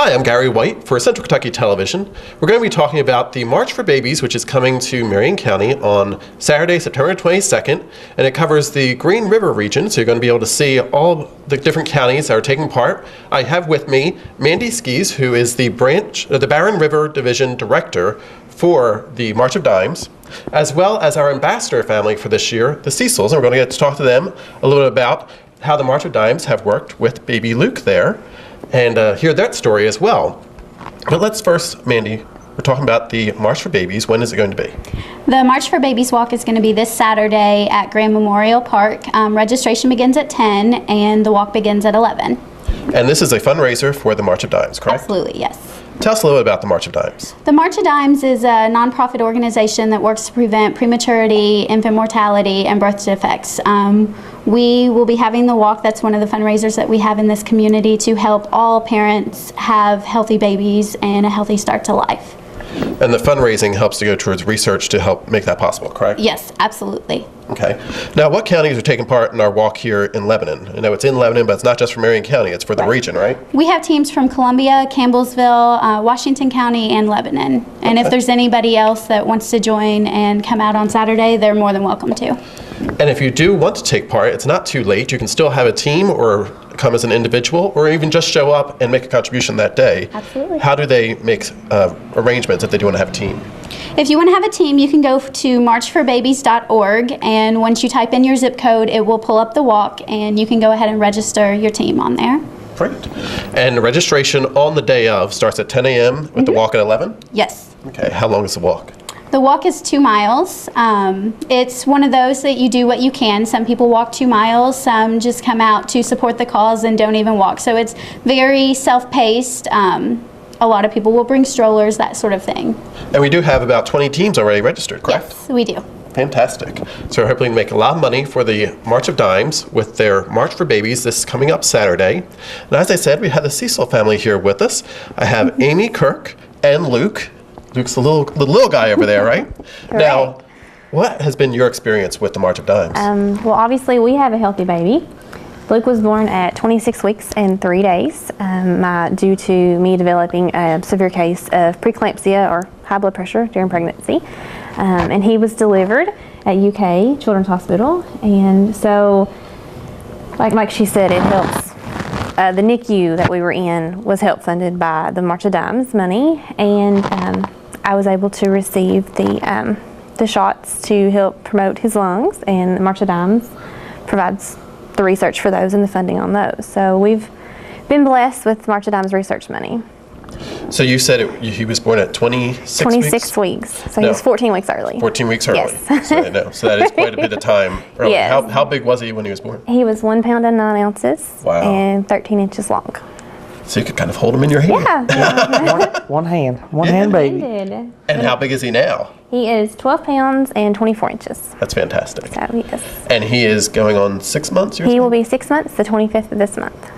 Hi, I'm Gary White for Central Kentucky Television. We're going to be talking about the March for Babies, which is coming to Marion County on Saturday, September 22nd, and it covers the Green River region, so you're going to be able to see all the different counties that are taking part. I have with me Mandy Skis, who is the Barren River Division Director for the March of Dimes, as well as our ambassador family for this year, the Cecils, and we're going to get to talk to them a little bit about how the March of Dimes have worked with baby Luke there, and hear that story as well. But let's first, Mandy, we're talking about the March for Babies. When is it going to be? The March for Babies walk is going to be this Saturday at Grand Memorial Park. Registration begins at 10 and the walk begins at 11. And this is a fundraiser for the March of Dimes, correct? Absolutely, yes. Tell us a little bit about the March of Dimes. The March of Dimes is a nonprofit organization that works to prevent prematurity, infant mortality, and birth defects. We will be having the walk. That's one of the fundraisers that we have in this community to help all parents have healthy babies and a healthy start to life. And the fundraising helps to go towards research to help make that possible, correct? Yes, absolutely. Okay. Now, what counties are taking part in our walk here in Lebanon? I know it's in Lebanon, but it's not just for Marion County, it's for the region, right? We have teams from Columbia, Campbellsville, Washington County, and Lebanon. And if there's anybody else that wants to join and come out on Saturday, they're more than welcome to. And if you do want to take part, it's not too late. You can still have a team or come as an individual or even just show up and make a contribution that day. Absolutely. How do they make arrangements if they do want to have a team? If you want to have a team, you can go to marchforbabies.org, and once you type in your zip code, it will pull up the walk, and you can go ahead and register your team on there. Great. And the registration on the day of starts at 10 a.m. with the walk at 11? Yes. Okay. How long is the walk? The walk is 2 miles. It's one of those that you do what you can. Some people walk 2 miles, some just come out to support the cause and don't even walk. So it's very self-paced. A lot of people will bring strollers, that sort of thing. And we do have about 20 teams already registered, correct? Yes, we do. Fantastic. So we're hoping to make a lot of money for the March of Dimes with their March for Babies. This is coming up Saturday. And as I said, we have the Cecil family here with us. I have Amy, Kirk, and Luke. Luke's the little guy over there, right? Now, what has been your experience with the March of Dimes? Well, obviously, we have a healthy baby. Luke was born at 26 weeks and 3 days due to me developing a severe case of preeclampsia or high blood pressure during pregnancy. And he was delivered at UK Children's Hospital. And so, like she said, it helps. The NICU that we were in was help funded by the March of Dimes money, and I was able to receive the shots to help promote his lungs, and the March of Dimes provides the research for those and the funding on those. So we've been blessed with March of Dimes research money. So you said he was born at 26 weeks? So he was 14 weeks early. 14 weeks early. Yes. So I know. So that is quite a bit of time early. Yes. How big was he when he was born? He was 1 pound and 9 ounces. Wow. And 13 inches long. So you could kind of hold him in your hand. Yeah. One hand baby. And how big is he now? He is 12 pounds and 24 inches. That's fantastic. So he is. And he is going on 6 months? He will be 6 months, the 25th of this month.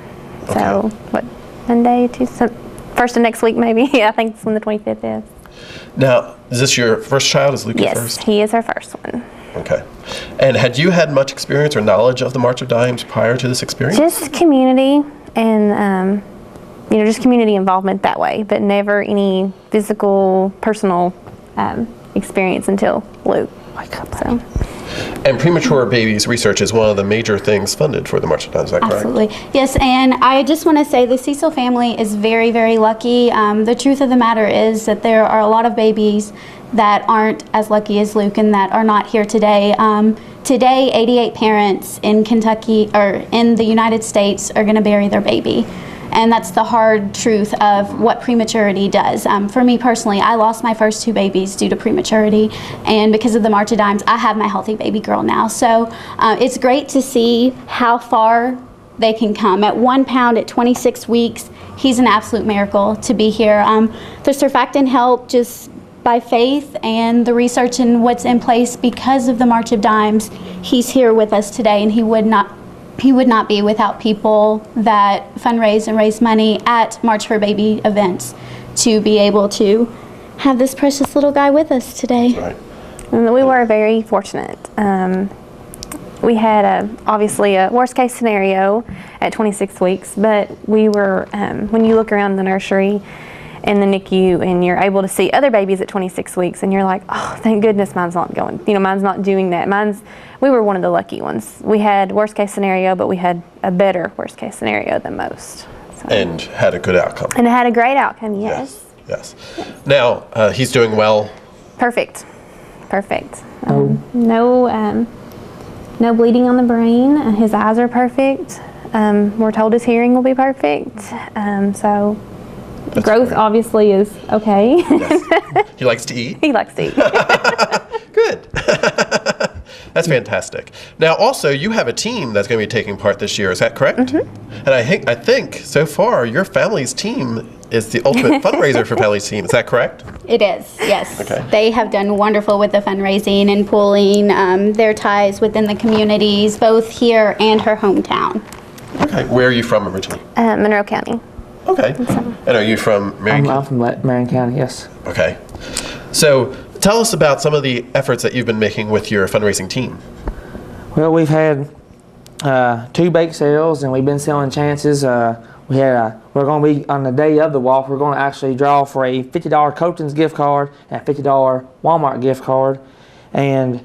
Okay. So, what, Monday, Tuesday, first of next week maybe? Yeah, I think it's when the 25th is. Now, is this your first child? Is Luke your first? Yes, he is our first one. Okay. And had you had much experience or knowledge of the March of Dimes prior to this experience? Just community and, just community involvement that way, but never any physical, personal experience until Luke. So. And premature babies research is one of the major things funded for the March of Dimes, is that correct? Absolutely. Yes, and I just want to say the Cecil family is very, very lucky. The truth of the matter is that there are a lot of babies that aren't as lucky as Luke and that are not here today. Today, 88 parents in Kentucky or in the United States are going to bury their baby. And that's the hard truth of what prematurity does. For me personally, I lost my first 2 babies due to prematurity, and because of the March of Dimes, I have my healthy baby girl now. So it's great to see how far they can come. At 1 pound at 26 weeks, he's an absolute miracle to be here. The surfactant help just by faith and the research and what's in place because of the March of Dimes. He's here with us today, and he would not be without people that fundraise and raise money at March for Baby events to be able to have this precious little guy with us today. Right. And we were very fortunate. we had obviously a worst case scenario at 26 weeks, but we were, when you look around the nursery and the NICU and you're able to see other babies at 26 weeks and you're like, oh, thank goodness mine's not going, mine's not doing that. We were one of the lucky ones. We had worst case scenario, but we had a better worst case scenario than most. So. And had a good outcome. And it had a great outcome, yes. Yes. Now, he's doing well. Perfect. No bleeding on the brain. His eyes are perfect. We're told his hearing will be perfect. So That's growth great. obviously is okay. Yes. He likes to eat. He likes to eat. Good. That's fantastic. Now, also, you have a team that's going to be taking part this year. Is that correct? Mm-hmm. And I think so far your family's team is the ultimate fundraiser for family's team. Is that correct? It is, yes. Okay. They have done wonderful with the fundraising and pooling their ties within the communities, both here and her hometown. Okay. Where are you from originally? Monroe County. Okay. And are you from Marion I'm County? from Marion County, yes. Okay. So tell us about some of the efforts that you've been making with your fundraising team. Well, we've had 2 bake sales, and we've been selling chances. We're going to be, on the day of the walk, we're going to actually draw for a $50 Coaching's gift card and a $50 Walmart gift card. And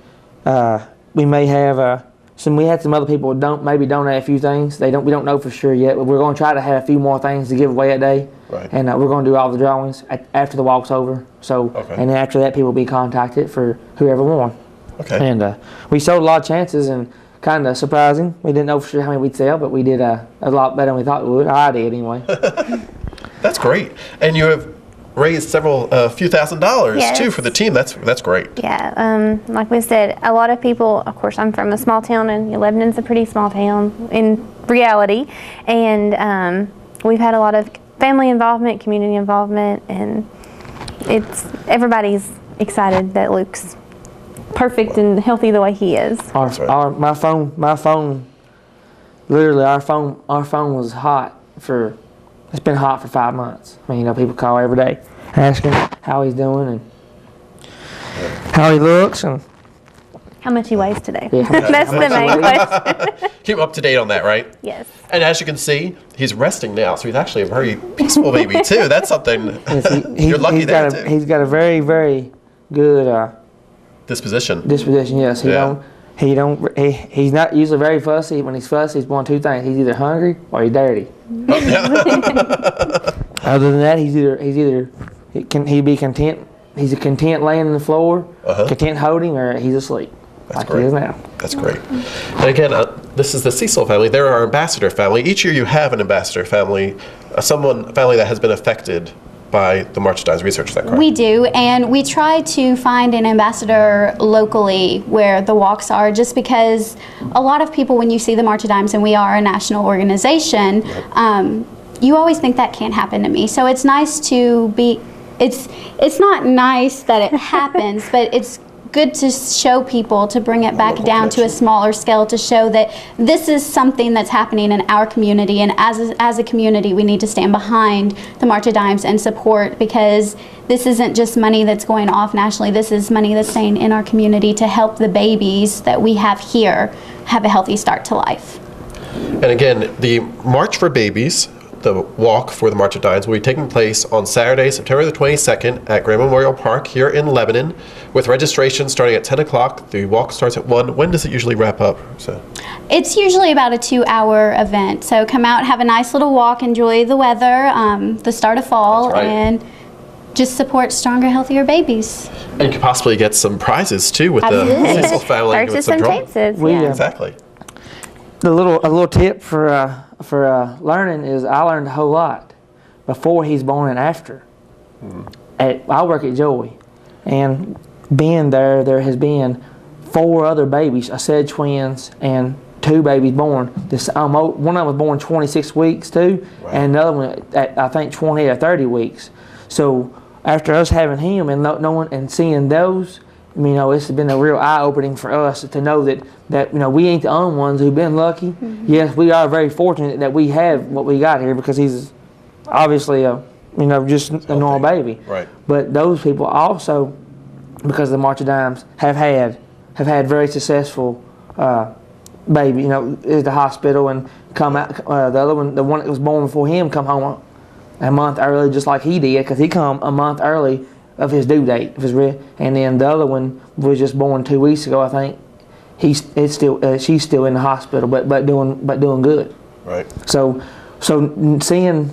we may have we had some other people maybe donate a few things. We don't know for sure yet, but we're going to try to have a few more things to give away that day. Right. And we're going to do all the drawings after the walk's over. So, Okay. And then after that, people will be contacted for whoever won. Okay. And we sold a lot of chances, and kind of surprising. We didn't know for sure how many we'd sell, but we did a lot better than we thought we would. I did anyway. That's great. And you have raised a few $1,000s Yes. too for the team. That's great. Yeah, like we said, a lot of people, of course, I'm from a small town, and Lebanon's a pretty small town in reality, and we've had a lot of family involvement, community involvement, and everybody's excited that Luke's perfect and healthy the way he is. My phone, literally our phone was hot it's been hot for 5 months. I mean, people call every day asking how he's doing and how he looks and How much he weighs today. Yeah. That's the main question. Keep up to date on that, right? Yes. And as you can see, he's resting now, so he's actually a very peaceful baby too. That's something you're lucky there too. He's got a very, very good Disposition. Yes, he's not usually very fussy. When he's fussy, he's one of 2 things. He's either hungry or he's dirty. Other than that, he'd be content. He's content laying on the floor, content holding, or he's asleep. That's like great. he is now. That's great. And again, this is the Cecil family. They're our ambassador family. Each year you have an ambassador family, family that has been affected by the March of Dimes research. Is that correct? We do, and we try to find an ambassador locally where the walks are, just because a lot of people, when you see the March of Dimes, and we are a national organization, you always think that can't happen to me. So it's nice to be, it's not nice that it happens, but it's good to show people, to bring it back down to a smaller scale, to show that this is something that's happening in our community, and as a community we need to stand behind the March of Dimes and support, because this isn't just money that's going off nationally, this is money that's staying in our community to help the babies that we have here have a healthy start to life. And again, the March for Babies, the walk for the March of Dimes, will be taking place on Saturday, September the 22nd at Grand Memorial Park here in Lebanon, with registration starting at 10 o'clock. The walk starts at 1. When does it usually wrap up? It's usually about a 2-hour event. So come out, have a nice little walk, enjoy the weather, the start of fall, That's right. and just support stronger, healthier babies. And you could possibly get some prizes too with Absolutely. the Cecil family. Purchase with some drawing. chances. We, Yeah. Exactly. A little tip for learning is I learned a whole lot before he's born and after. I work at Joey, and being there has been 4 other babies, I said twins, and 2 babies born. One of them was born 26 weeks too, Wow. and another one at I think 20 or 30 weeks. So after us having him and knowing and seeing those, it's been a real eye-opening for us to know that we ain't the only ones who've been lucky. Yes, we are very fortunate that we have what we got here, because he's obviously just a normal baby. Right. But those people also, because of the March of Dimes, have had very successful baby, at the hospital and come out. The other one, the one that was born before him, come home a month early, just like he did, because he come a month early of his due date. And then the other one was just born 2 weeks ago, I think. She's still in the hospital, but doing good. Right. So seeing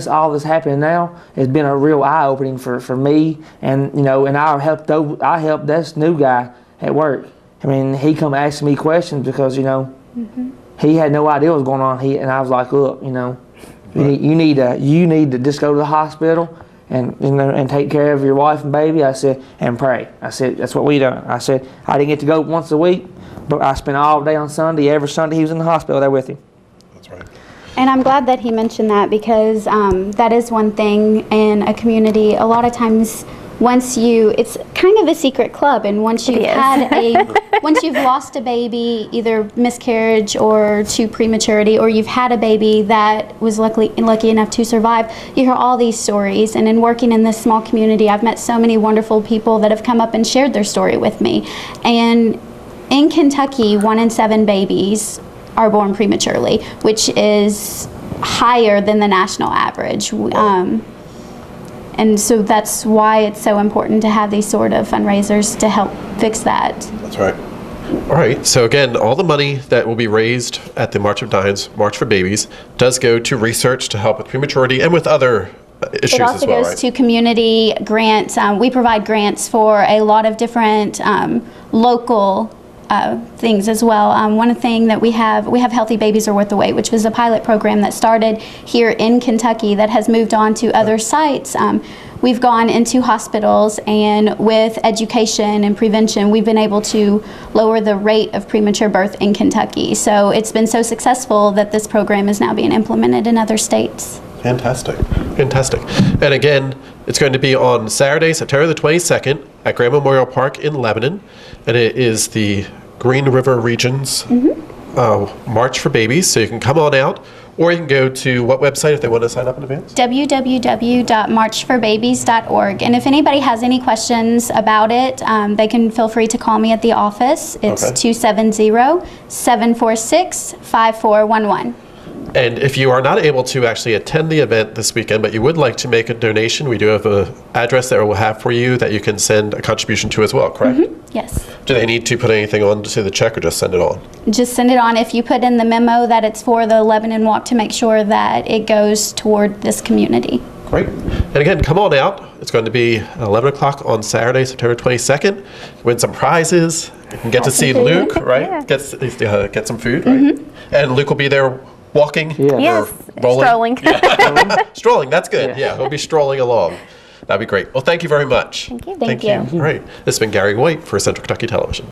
all this happening now has been a real eye opening for me, and I helped this new guy at work. I mean, he come asking me questions because he had no idea what was going on. And I was like, look, you need to just go to the hospital and take care of your wife and baby. I said, and pray. I said, that's what we done. I said, I didn't get to go once a week, but I spent all day on Sunday. Every Sunday he was in the hospital there with him. That's right. And I'm glad that he mentioned that, because that is one thing in a community. A lot of times, it's kind of a secret club, and once you've lost a baby, either miscarriage or to prematurity, or you've had a baby that was lucky enough to survive, you hear all these stories. And in working in this small community, I've met so many wonderful people that have come up and shared their story with me. And in Kentucky, 1 in 7 babies are born prematurely, which is higher than the national average. And so that's why it's so important to have these sort of fundraisers to help fix that. That's right. All right. So again, all the money that will be raised at the March of Dimes, March for Babies, does go to research to help with prematurity and with other issues as well, right? It also goes to community grants. We provide grants for a lot of different local things as well. One thing that we have Healthy Babies Are Worth the Wait, which was a pilot program that started here in Kentucky that has moved on to other sites. We've gone into hospitals, and with education and prevention, we've been able to lower the rate of premature birth in Kentucky. So it's been so successful that this program is now being implemented in other states. Fantastic. Fantastic. And again, it's going to be on Saturday, September the 22nd at Grand Memorial Park in Lebanon. And it is the Green River Region's March for Babies. So you can come on out, or you can go to what website if they want to sign up in advance? www.marchforbabies.org. And if anybody has any questions about it, they can feel free to call me at the office. It's 270-746-5411. And if you are not able to actually attend the event this weekend, but you would like to make a donation, we do have an address that we'll have for you that you can send a contribution to as well, correct? Yes. Do they need to put anything on to the check, or just send it on? Just send it on. If you put in the memo that it's for the Lebanon Walk, to make sure that it goes toward this community. Great. And again, come on out. It's going to be 11 o'clock on Saturday, September 22nd. Win some prizes. You can get to see Luke, right? Yeah. Get some food, right? And Luke will be there walking, Yes, rolling. strolling. Strolling, that's good. Yeah, he'll be strolling along. That'd be great. Well, thank you very much. Thank you. Thank you. All right. This has been Gary White for Central Kentucky Television.